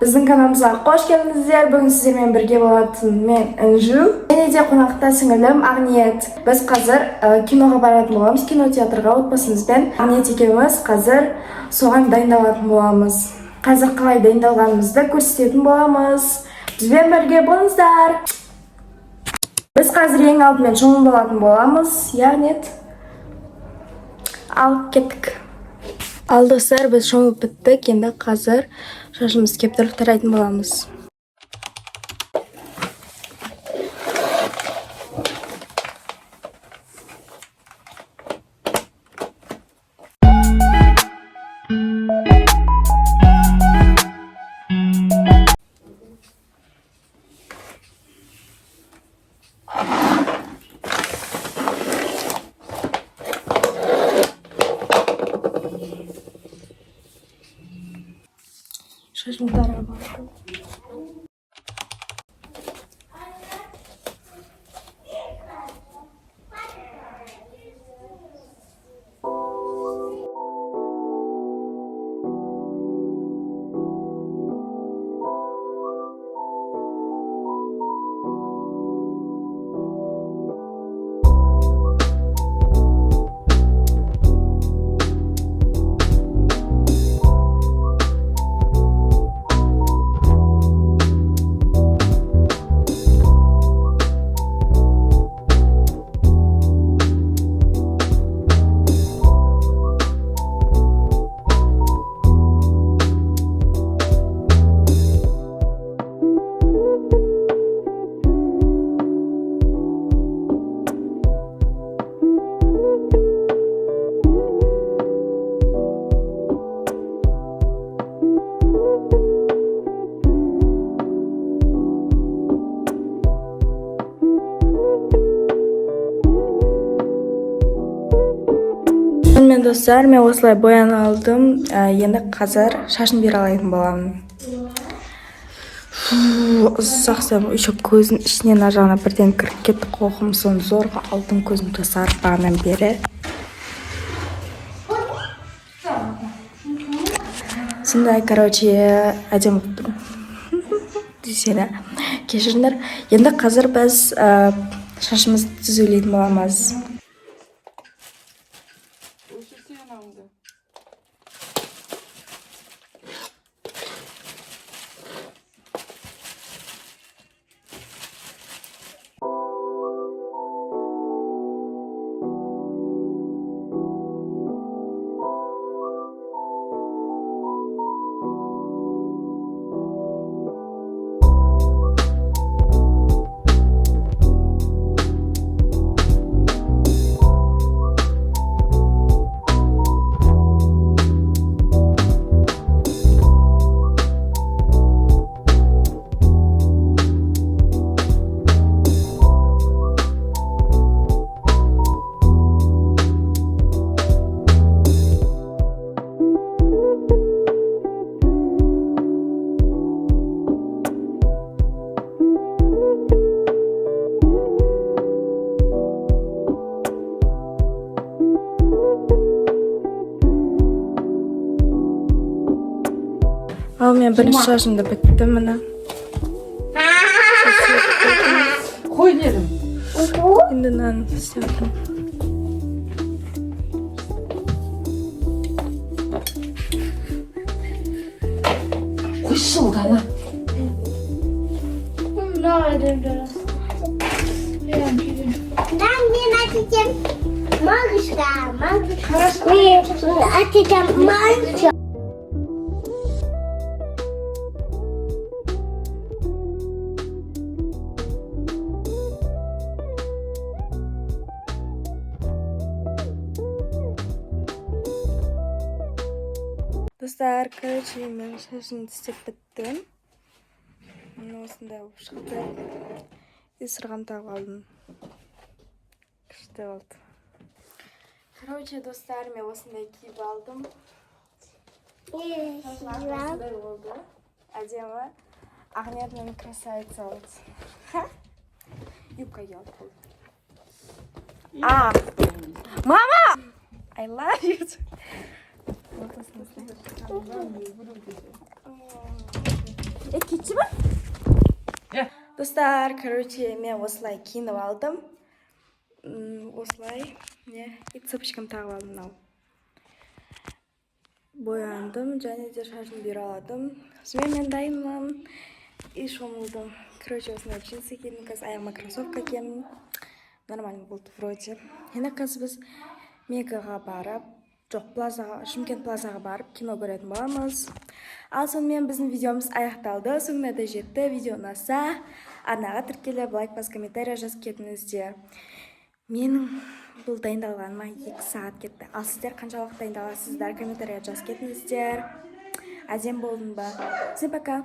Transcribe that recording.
Bizning kanalimizga hoş geldingizler. Bugün sizlerмен birge болатын men Inju. Және де қонақта сіңілім Ақниет. Біз қазір киноға баратын боламыз. Кинотеатрға отбасымызбен. Ақниет екеуміз қазір соған дайындалатын боламыз. Қазір қалай дайындалғанымызды көрсететін боламыз. Бізбен бірге болыңыздар. Біз қазір ең алдымен шомылатын боламыз. Ақниет. Ал кеттік. Ал достар, біз шомылып біттік. Енді қазір шашымызды кептіріп тарайтын боламыз. Şaşımı tarafı. Мен достар, мен осылай боян алдым. Енді қазір шашын бере алайын боламын. Ұзақсам, еще көзім ішінен ажағына бірден кіріп кетті. Қоқым соны зорға алдым, көзім жасарып бағынан бері. Сондай, короче, әдем ұқтым. Десені, кешіріңдер. Енді қазір біз шашымызды түзелейтін боламыз. Ал мен бірінші шашымды біттім, міне. Қой дедім. Енді нан істедім. Қойшы ұлдана. Мен атечем малышка. Мен атечем мальчик. Достар, короче, мен шашын тістеп біттім. Мен осындай болып шықты. Сырғам тағып алдым. Күшті болды. Короче, достар, мен осындай киіп алдым. Осындай болды. Әдемі. Ақниет мен красавица болды. Юбка киіп болды. Мама! I love you. Достар, короче, мен осылай киініп алдым. Осылай, не, и цыпочкам тағып алдым мынау. Бояндым, және де шашын бұйраладым. Сонымен мен дайынмын. И шомылдым. Короче, осындай джинсы кидім, қазір аяғыма кроссовка киемін. Нормально болды вроде. Енді қазір біз Мегаға барып, жоқ, Шымкент плазаға барып кино көретін боламыз. Ал сонымен біздің видеомыз аяқталды. Соңына да жетті. Видео ұнаса, арнаға тіркеліп, лайк бас комментария жазып кетіңіздер. Менің бұл дайындалғаныма 2 сағат кетті. Ал сіздер қаншалық дайындаласыздар, комментария жазып кетіңіздер. Әдем болдың ба? Всем пока.